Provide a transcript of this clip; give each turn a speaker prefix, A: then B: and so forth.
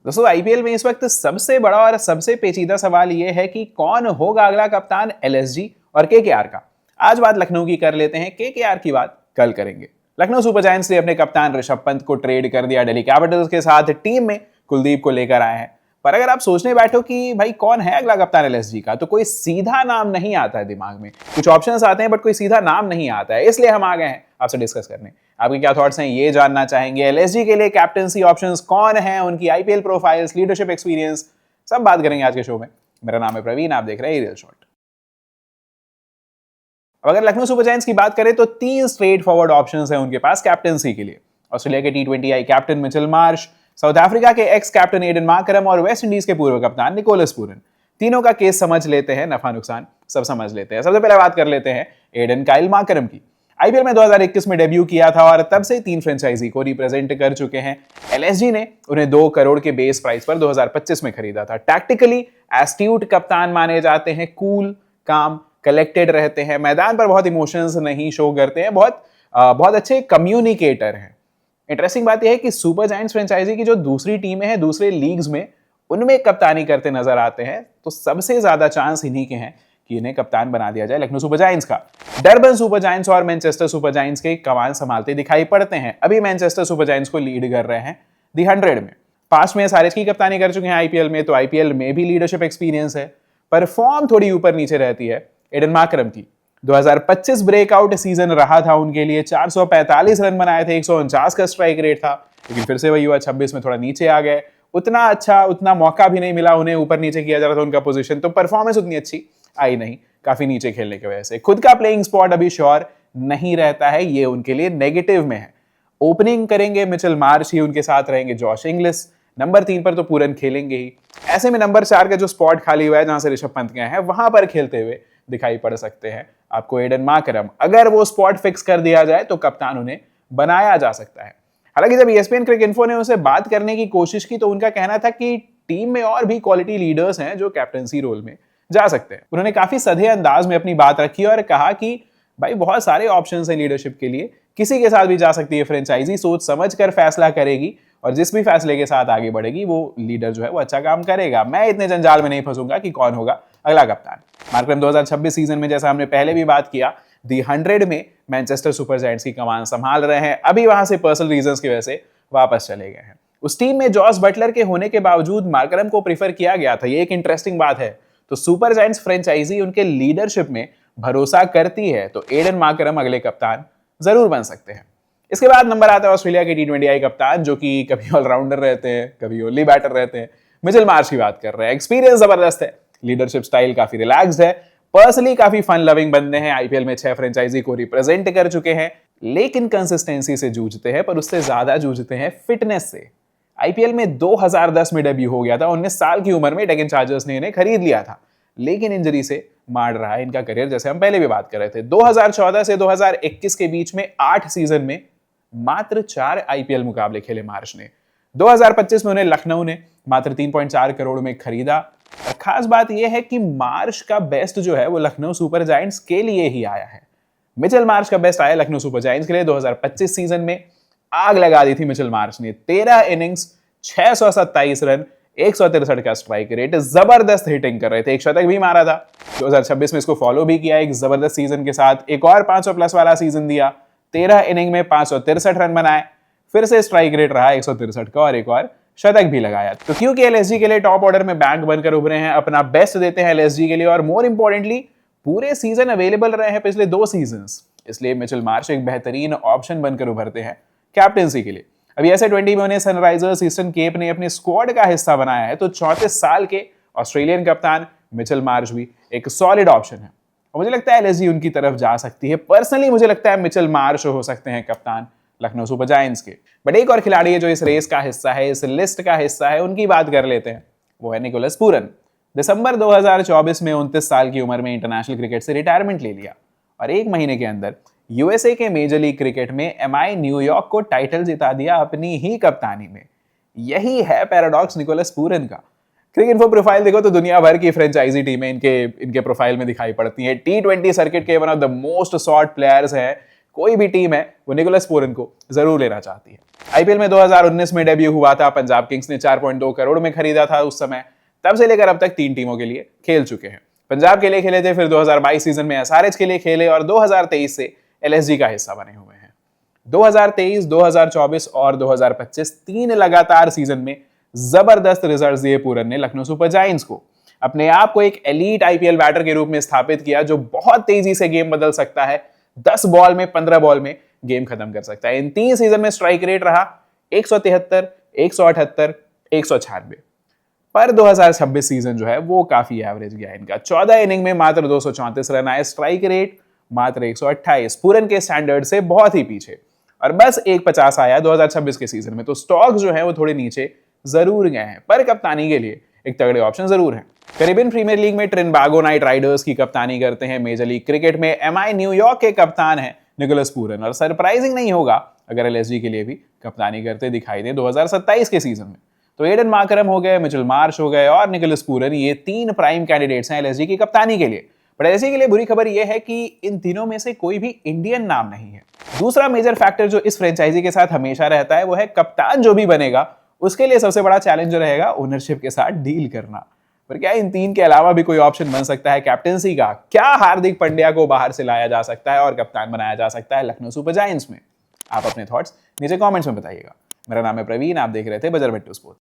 A: दोस्तों आईपीएल में इस वक्त सबसे बड़ा और सबसे पेचीदा सवाल यह है कि कौन होगा अगला कप्तान एलएसजी और केकेआर का। आज बात लखनऊ की कर लेते हैं, केकेआर की बात कल करेंगे। लखनऊ सुपर जायंट्स ने अपने कप्तान ऋषभ पंत को ट्रेड कर दिया, दिल्ली कैपिटल्स के साथ टीम में कुलदीप को लेकर आए हैं। पर अगर आप सोचने बैठो कि भाई कौन है अगला कप्तान एलएसजी का, तो कोई सीधा नाम नहीं आता है दिमाग में। कुछ ऑप्शंस आते हैं बट कोई सीधा नाम नहीं आता है, इसलिए हम आ गए हैं आपसे डिस्कस करने। आपके क्या थॉट्स हैं ये जानना चाहेंगे। एलएसजी के लिए कैप्टेंसी ऑप्शंस कौन हैं, उनकी आईपीएल प्रोफाइल्स, लीडरशिप एक्सपीरियंस, सब बात करेंगे आज के शो में। मेरा नाम है प्रवीण, आप देख रहे हैं एरियल शॉट। अब अगर लखनऊ सुपर जायंट्स की बात करें तो 3 स्ट्रेट फॉरवर्ड ऑप्शंस हैं उनके पास कैप्टेंसी के लिए। ऑस्ट्रेलिया के टी20 captain Mitchell Marsh, South Africa के एक्स कैप्टन एडन मार्करम और वेस्ट इंडीज के पूर्व कप्तान निकोलस पूरन। तीनों का केस समझ लेते हैं, नफा नुकसान सब समझ लेते हैं। सबसे पहले बात कर लेते हैं एडन काइल मार्करम की। आईपीएल में 2021 में डेब्यू किया था और तब से 3 फ्रेंचाइजी को रिप्रेजेंट कर चुके हैं। एलएसजी ने उन्हें 2 करोड़ के बेस प्राइस पर 2025 में खरीदा था। टैक्टिकली एस्ट्यूट कप्तान माने जाते हैं, कूल, काम, कलेक्टेड रहते हैं, मैदान पर बहुत इमोशंस नहीं शो करते हैं, बहुत अच्छे कम्युनिकेटर हैं। इंटरेस्टिंग बात यह है कि सुपर जायंट्स फ्रेंचाइजी की जो दूसरी टीमें हैं दूसरे लीग्स में, उनमें कप्तानी करते नजर आते हैं, तो सबसे ज्यादा चांस इन्हीं के हैं कि इन्हें कप्तान बना दिया जाए लखनऊ सुपर जायंट्स का। डरबन सुपर जायंट्स और मैनचेस्टर सुपर जायंट्स के कमान संभालते दिखाई पड़ते हैं। अभी मैनचेस्टर सुपर जायंट्स को लीड कर रहे हैं दी 100 में। पास्ट में सारेज की कप्तानी कर चुके हैं आईपीएल में, तो आईपीएल में भी लीडरशिप एक्सपीरियंस है। पर फॉर्म थोड़ी ऊपर नीचे रहती है एडन मार्करम की। 2025 ब्रेकआउट सीजन रहा था उनके लिए, 445 रन बनाए थे, 149 का स्ट्राइक रेट था, लेकिन फिर से वही हुआ, 26 में थोड़ा नीचे आ गए। उतना मौका भी नहीं मिला उन्हें, ऊपर नीचे किया जा रहा था उनका पोजीशन, तो परफॉर्मेंस उतनी अच्छी आई नहीं, काफी नीचे खेलने की वजह से। खुद का प्लेइंग स्पॉट अभी श्योर नहीं रहता है, ये उनके लिए नेगेटिव में है। ओपनिंग करेंगे मिचेल मार्श ही, उनके साथ रहेंगे जॉश इंग्लिश, नंबर 3 पर तो पूरन खेलेंगे ही। ऐसे में नंबर 4 का जो स्पॉट खाली हुआ है जहां से ऋषभ पंत गए हैं, वहां पर खेलते हुए दिखाई पड़ सकते हैं आपको एडन मार्करम। अगर वो स्पॉट फिक्स कर दिया जाए तो कप्तान उन्हें बनाया जा सकता है। हालांकि जब ESPN क्रिकेट इन्फो ने उनसे बात करने की कोशिश की तो उनका कहना था कि टीम में और भी क्वालिटी लीडर्स हैं जो कैप्टेंसी रोल में जा सकते हैं। उन्होंने काफी सधे अंदाज में अपनी बात रखी और कहा कि भाई बहुत सारे ऑप्शंस हैं लीडरशिप के लिए, किसी के साथ भी जा सकती है फ्रेंचाइजी, सोच समझ कर फैसला करेगी और जिस भी फैसले के साथ आगे बढ़ेगी वो लीडर जो है वो अच्छा काम करेगा। मैं इतने जंजाल में नहीं फंसूंगा कि कौन होगा अगला कप्तान। मार्करम 2026 सीजन में, जैसा हमने पहले भी बात किया, दी 100 में मैनचेस्टर सुपर जायंट्स की कमान संभाल रहे हैं। अभी वहां से पर्सनल रीजंस की वजह से वापस चले गए हैं। उस टीम में जॉस बटलर के होने के बावजूद मार्करम को प्रीफर किया गया था, ये एक इंटरेस्टिंग बात है। तो सुपर जायंट्स फ्रेंचाइजी उनके लीडरशिप में भरोसा करती है, तो एडन मार्करम अगले कप्तान जरूर बन सकते हैं। इसके बाद नंबर आता है ऑस्ट्रेलिया के टी20 कप्तान, जो कि कभी ऑलराउंडर रहते हैं, कभी ओनली बैटर रहते हैं। मिचेल मार्श की बात कर रहे हैं। एक्सपीरियंस जबरदस्त है, लीडरशिप स्टाइल काफी रिलैक्स्ड है, पर्सनली काफी फन लविंग बंदे हैं। आईपीएल में 6 फ्रेंचाइजी को रिप्रेजेंट कर चुके हैं, लेकिन कंसिस्टेंसी से जूझते हैं, पर उससे ज्यादा जूझते हैं फिटनेस से। आईपीएल में 2010 में डेब्यू हो गया था, 19 साल की उम्र में डेक्कन चार्जर्स ने इन्हें खरीद लिया था, लेकिन इंजरी से मार रहा है इनका करियर, जैसे हम पहले भी बात कर रहे थे। 2014 से 2021 के बीच में 8 सीजन में मात्र 4 आईपीएल मुकाबले खेले मार्श ने। 2025 में उन्हें लखनऊ ने मात्र 3.4 करोड़ में खरीदा। और खास बात यह है कि मार्श का बेस्ट जो है वो लखनऊ सुपर जायंट्स के लिए ही आया है। मिचेल मार्श का बेस्ट आया लखनऊ सुपर जायंट्स के लिए। 2025 सीजन में आग लगा दी थी मिचेल मार्श ने। 13 इनिंग्स, 627 रन, 163 का स्ट्राइक रेट, जबरदस्त हिटिंग कर रहे थे, एक शतक भी मारा था। 2026 में इसको फॉलो भी किया एक जबरदस्त सीजन के साथ, एक और 500 प्लस वाला सीजन दिया। 13 इनिंग में 563 रन बनाए, फिर से स्ट्राइक रेट रहा 163 का और एक और शतक भी लगाया। तो क्योंकि एलएसजी के लिए टॉप ऑर्डर में बैंक बनकर उभरे हैं, अपना बेस्ट देते हैं एलएसजी के लिए, और मोर इंपॉर्टेंटली पूरे सीजन अवेलेबल रहे हैं पिछले 2 सीजन्स, इसलिए मिचेल मार्श एक बेहतरीन ऑप्शन बनकर उभरते हैं कैप्टेंसी के लिए। अभी ऐसे 20 में उन्हें सनराइजर्स ईस्टर्न केप ने अपने स्क्वाड का हिस्सा बनाया है, तो 34 साल के ऑस्ट्रेलियन कप्तान मिचेल मार्श भी एक सॉलिड ऑप्शन है। और मुझे लगता है एलएसजी उनकी तरफ जा सकती है। पर्सनली मुझे लगता है मिचेल मार्श हो सकते हैं कप्तान लखनऊ सुपर जायंट्स के। बट एक और खिलाड़ी है जो इस रेस का हिस्सा है, इस लिस्ट का हिस्सा है, उनकी बात कर लेते हैं। वो है निकोलस पूरन। दिसंबर 2024 में 29 साल की उम्र में इंटरनेशनल क्रिकेट से रिटायरमेंट ले लिया और 1 महीने के अंदर यूएसए के मेजर लीग क्रिकेट में एमआई न्यूयॉर्क को टाइटल जिता दिया अपनी ही कप्तानी में। यही है पैराडॉक्स निकोलस पूरन का। क्रिकेट इन्फो प्रोफाइल देखो तो दुनिया भर की फ्रेंचाइजी टीमें इनके प्रोफाइल में दिखाई पड़ती हैं। टी20 सर्किट के one of the most short players हैं, कोई भी टीम है वो निकोलस पूरन को जरूर लेना चाहती है। आईपीएल में 2019 में डेब्यू हुआ था, पंजाब किंग्स ने 4.2 करोड़ में खरीदा था उस समय। तब से लेकर अब तक 3 टीमों के लिए खेल चुके हैं। पंजाब के लिए खेले थे, फिर 2022 सीजन में एसआरएच के लिए खेले और 2023 से एलएसजी का हिस्सा बने हुए हैं। 2023, 2024 और 2025 3 लगातार सीजन में जबरदस्त रिजल्ट्स दिए पूरन ने लखनऊ सुपर जायंट्स को। अपने आप को एक एलीट आईपीएल बैटर के रूप में स्थापित किया जो बहुत तेजी से गेम बदल सकता है, 10 बॉल में 15 बॉल में गेम खत्म कर सकता है। इन 3 सीजन में स्ट्राइक रेट रहा 173, 178, 196। पर 2026 सीजन जो है वो काफी एवरेज गया इनका। 14 इनिंग में मात्र 234 रन आए, स्ट्राइक रेट मात्र 128, पूरन के स्टैंडर्ड से बहुत ही पीछे। और बस 150 आया 2026 के सीजन में। तो स्टॉक जो है वो थोड़े नीचे जरूर गए हैं, पर कप्तानी के लिए एक तगड़े ऑप्शन जरूर हैं। कैरिबियन प्रीमियर लीग में ट्रिनबागो नाइट राइडर्स की कप्तानी करते हैं। मेजर लीग क्रिकेट में एमआई न्यूयॉर्क के कप्तान हैं निकोलस पूरन, और सरप्राइजिंग नहीं होगा अगर एलएसजी के लिए भी कप्तानी करते दिखाई दे 2027 के सीजन में। तो एडन मार्करम हो गए, मिचेल मार्श हो गए और निकोलस पूरन, ये 3 प्राइम कैंडिडेट्स हैं एलएसजी की कप्तानी के लिए। बट एलएसजी के लिए बुरी खबर यह है कि इन तीनों में से कोई भी इंडियन नाम नहीं है। दूसरा मेजर फैक्टर जो इस फ्रेंचाइजी के साथ हमेशा रहता है वो है कप्तान जो भी बनेगा उसके लिए सबसे बड़ा चैलेंज रहेगा ओनरशिप के साथ डील करना। पर क्या इन 3 के अलावा भी कोई ऑप्शन बन सकता है कैप्टेंसी का? क्या हार्दिक पांड्या को बाहर से लाया जा सकता है और कप्तान बनाया जा सकता है लखनऊ सुपर जायंट्स में? आप अपने थॉट्स नीचे कमेंट्स में बताइएगा। मेरा नाम है प्रवीण, आप देख रहे थे बजर बेट्टू स्पोर्ट्स।